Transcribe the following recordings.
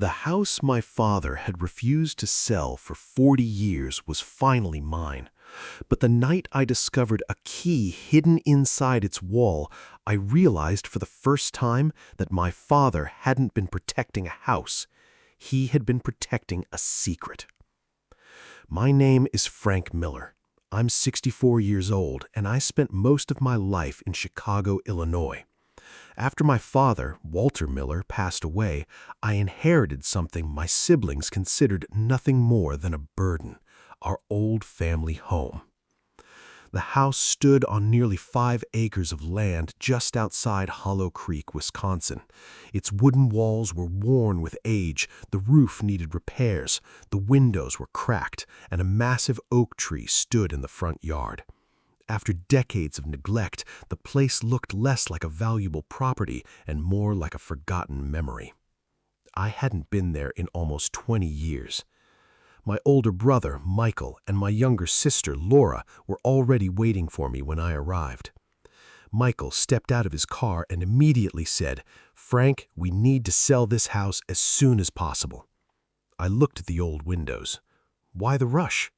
The house my father had refused to sell for 40 years was finally mine. But the night I discovered a key hidden inside its wall, I realized for the first time that my father hadn't been protecting a house. He had been protecting a secret. My name is Frank Miller. I'm 64 years old, and I spent most of my life in Chicago, Illinois. After my father, Walter Miller, passed away, I inherited something my siblings considered nothing more than a burden: our old family home. The house stood on nearly 5 acres of land just outside Hollow Creek, Wisconsin. Its wooden walls were worn with age, the roof needed repairs, the windows were cracked, and a massive oak tree stood in the front yard. After decades of neglect, the place looked less like a valuable property and more like a forgotten memory. I hadn't been there in almost 20 years. My older brother, Michael, and my younger sister, Laura, were already waiting for me when I arrived. Michael stepped out of his car and immediately said, "Frank, we need to sell this house as soon as possible." I looked at the old windows. Why the rush?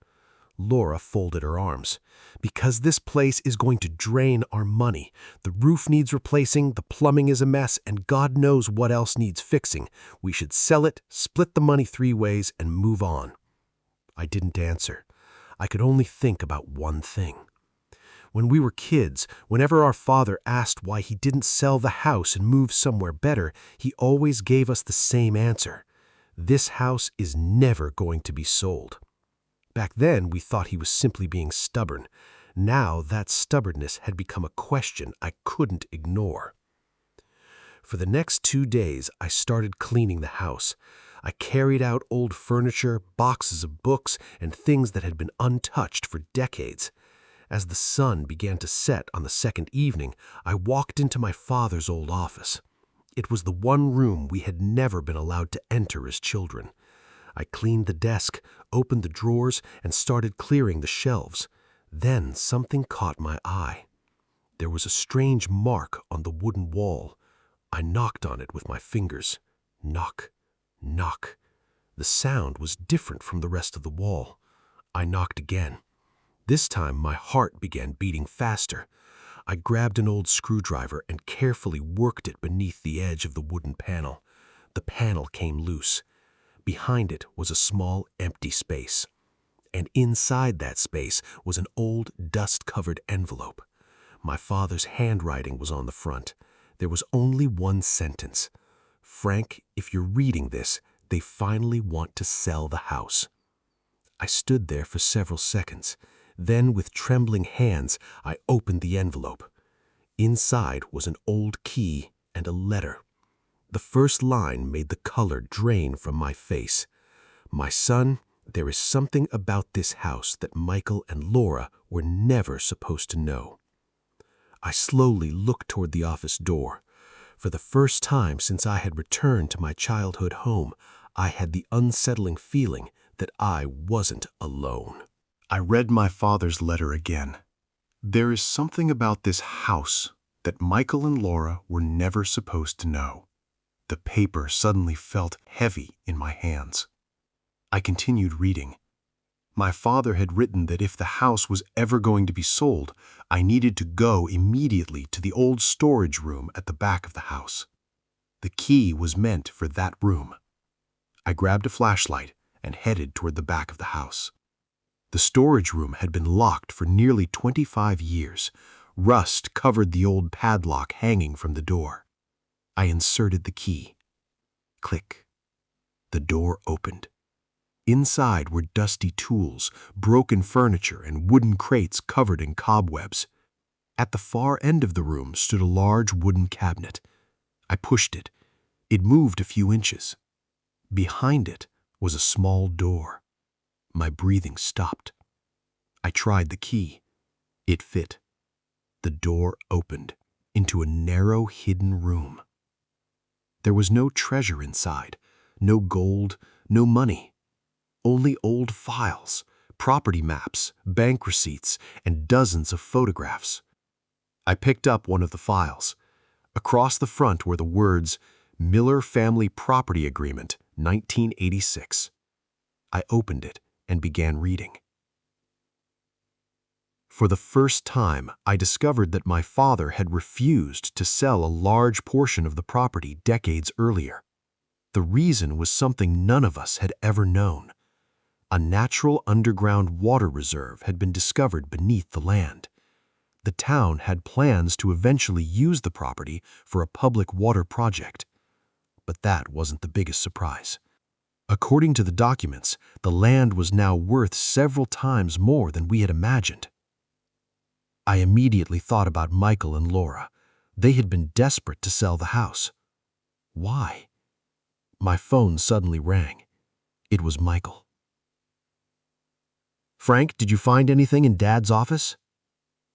Laura folded her arms. "Because this place is going to drain our money. The roof needs replacing, the plumbing is a mess, and God knows what else needs fixing. We should sell it, split the money 3 ways, and move on." I didn't answer. I could only think about one thing. When we were kids, whenever our father asked why he didn't sell the house and move somewhere better, he always gave us the same answer: "This house is never going to be sold." Back then, we thought he was simply being stubborn. Now, that stubbornness had become a question I couldn't ignore. For the next 2 days, I started cleaning the house. I carried out old furniture, boxes of books, and things that had been untouched for decades. As the sun began to set on the second evening, I walked into my father's old office. It was the one room we had never been allowed to enter as children. I cleaned the desk, opened the drawers, and started clearing the shelves. Then something caught my eye. There was a strange mark on the wooden wall. I knocked on it with my fingers. Knock, knock. The sound was different from the rest of the wall. I knocked again. This time my heart began beating faster. I grabbed an old screwdriver and carefully worked it beneath the edge of the wooden panel. The panel came loose. Behind it was a small, empty space. And inside that space was an old, dust-covered envelope. My father's handwriting was on the front. There was only one sentence: "Frank, if you're reading this, they finally want to sell the house." I stood there for several seconds. Then, with trembling hands, I opened the envelope. Inside was an old key and a letter. The first line made the color drain from my face. "My son, there is something about this house that Michael and Laura were never supposed to know." I slowly looked toward the office door. For the first time since I had returned to my childhood home, I had the unsettling feeling that I wasn't alone. I read my father's letter again. "There is something about this house that Michael and Laura were never supposed to know." The paper suddenly felt heavy in my hands. I continued reading. My father had written that if the house was ever going to be sold, I needed to go immediately to the old storage room at the back of the house. The key was meant for that room. I grabbed a flashlight and headed toward the back of the house. The storage room had been locked for nearly 25 years. Rust covered the old padlock hanging from the door. I inserted the key. Click. The door opened. Inside were dusty tools, broken furniture, and wooden crates covered in cobwebs. At the far end of the room stood a large wooden cabinet. I pushed it. It moved a few inches. Behind it was a small door. My breathing stopped. I tried the key. It fit. The door opened into a narrow, hidden room. There was no treasure inside, no gold, no money. Only old files, property maps, bank receipts, and dozens of photographs. I picked up one of the files. Across the front were the words, "Miller Family Property Agreement, 1986. I opened it and began reading. For the first time, I discovered that my father had refused to sell a large portion of the property decades earlier. The reason was something none of us had ever known. A natural underground water reserve had been discovered beneath the land. The town had plans to eventually use the property for a public water project. But that wasn't the biggest surprise. According to the documents, the land was now worth several times more than we had imagined. I immediately thought about Michael and Laura. They had been desperate to sell the house. Why? My phone suddenly rang. It was Michael. "Frank, did you find anything in Dad's office?"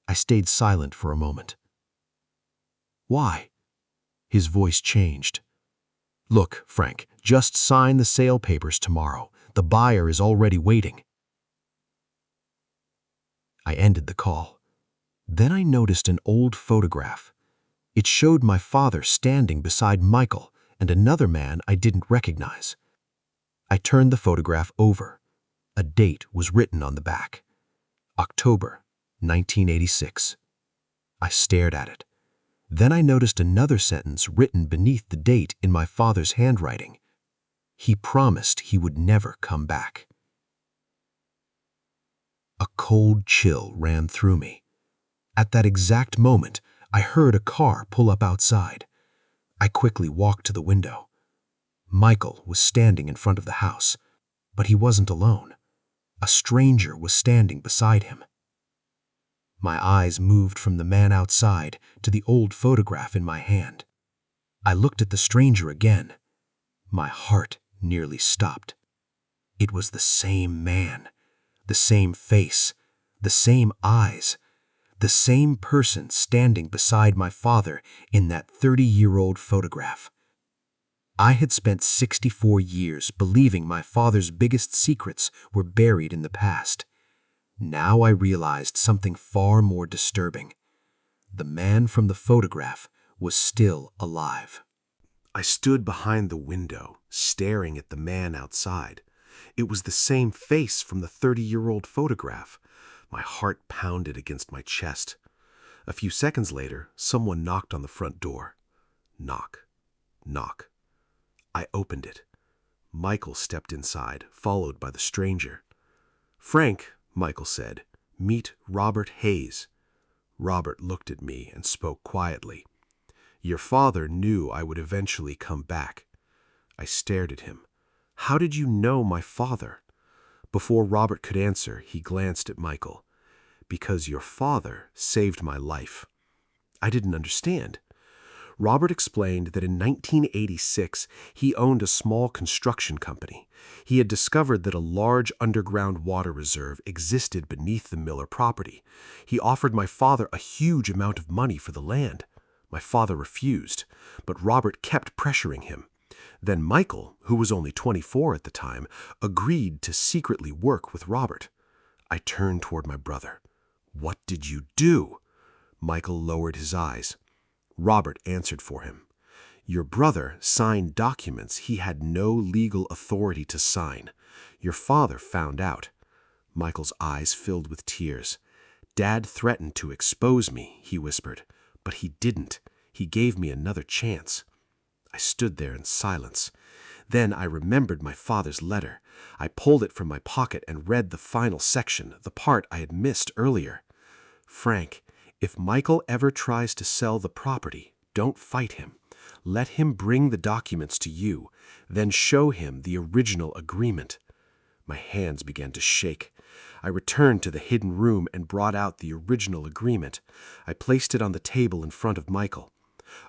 I stayed silent for a moment. "Why?" His voice changed. "Look, Frank, just sign the sale papers tomorrow. The buyer is already waiting." I ended the call. Then I noticed an old photograph. It showed my father standing beside Michael and another man I didn't recognize. I turned the photograph over. A date was written on the back. October 1986. I stared at it. Then I noticed another sentence written beneath the date in my father's handwriting. He promised he would never come back. A cold chill ran through me. At that exact moment, I heard a car pull up outside. I quickly walked to the window. Michael was standing in front of the house, but he wasn't alone. A stranger was standing beside him. My eyes moved from the man outside to the old photograph in my hand. I looked at the stranger again. My heart nearly stopped. It was the same man, the same face, the same eyes, the same person standing beside my father in that 30-year-old photograph. I had spent 64 years believing my father's biggest secrets were buried in the past. Now I realized something far more disturbing. The man from the photograph was still alive. I stood behind the window, staring at the man outside. It was the same face from the 30-year-old photograph. My heart pounded against my chest. A few seconds later, someone knocked on the front door. Knock, knock. I opened it. Michael stepped inside, followed by the stranger. "Frank," Michael said, "meet Robert Hayes." Robert looked at me and spoke quietly. "Your father knew I would eventually come back." I stared at him. "How did you know my father?" Before Robert could answer, he glanced at Michael. "Because your father saved my life." I didn't understand. Robert explained that in 1986, he owned a small construction company. He had discovered that a large underground water reserve existed beneath the Miller property. He offered my father a huge amount of money for the land. My father refused, but Robert kept pressuring him. Then Michael, who was only 24 at the time, agreed to secretly work with Robert. I turned toward my brother. "What did you do?" Michael lowered his eyes. Robert answered for him. "Your brother signed documents he had no legal authority to sign. Your father found out." Michael's eyes filled with tears. "Dad threatened to expose me," he whispered, "but he didn't. He gave me another chance." I stood there in silence. Then I remembered my father's letter. I pulled it from my pocket and read the final section, the part I had missed earlier. "Frank, if Michael ever tries to sell the property, don't fight him. Let him bring the documents to you, then show him the original agreement." My hands began to shake. I returned to the hidden room and brought out the original agreement. I placed it on the table in front of Michael.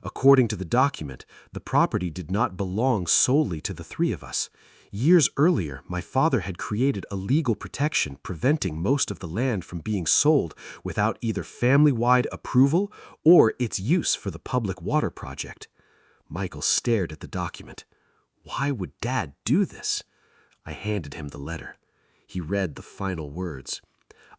According to the document, the property did not belong solely to the three of us. Years earlier, my father had created a legal protection preventing most of the land from being sold without either family-wide approval or its use for the public water project. Michael stared at the document. Why would Dad do this? I handed him the letter. He read the final words.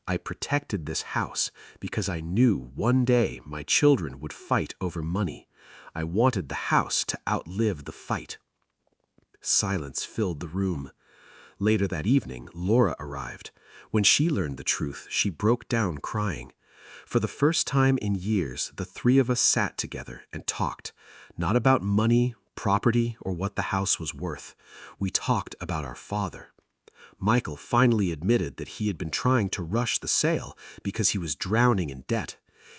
"I protected this house because I knew one day my children would fight over money. I wanted the house to outlive the fight." Silence filled the room. Later that evening, Laura arrived. When she learned the truth, she broke down crying. For the first time in years, the three of us sat together and talked, not about money, property, or what the house was worth. We talked about our father. Michael finally admitted that he had been trying to rush the sale because he was drowning in debt.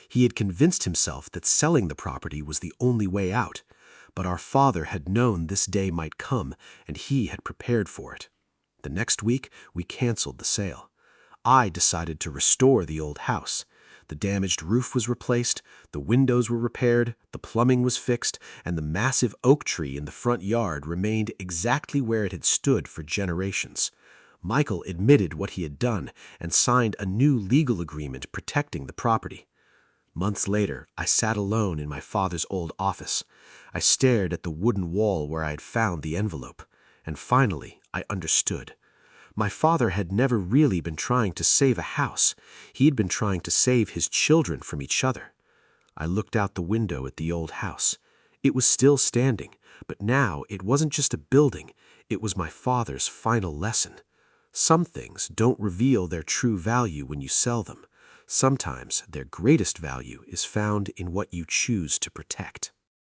He had convinced himself that selling the property was the only way out, but our father had known this day might come, and he had prepared for it. The next week, we canceled the sale. I decided to restore the old house. The damaged roof was replaced, the windows were repaired, the plumbing was fixed, and the massive oak tree in the front yard remained exactly where it had stood for generations. Michael admitted what he had done and signed a new legal agreement protecting the property. Months later, I sat alone in my father's old office. I stared at the wooden wall where I had found the envelope, and finally I understood. My father had never really been trying to save a house. He had been trying to save his children from each other. I looked out the window at the old house. It was still standing, but now it wasn't just a building. It was my father's final lesson. Some things don't reveal their true value when you sell them. Sometimes their greatest value is found in what you choose to protect.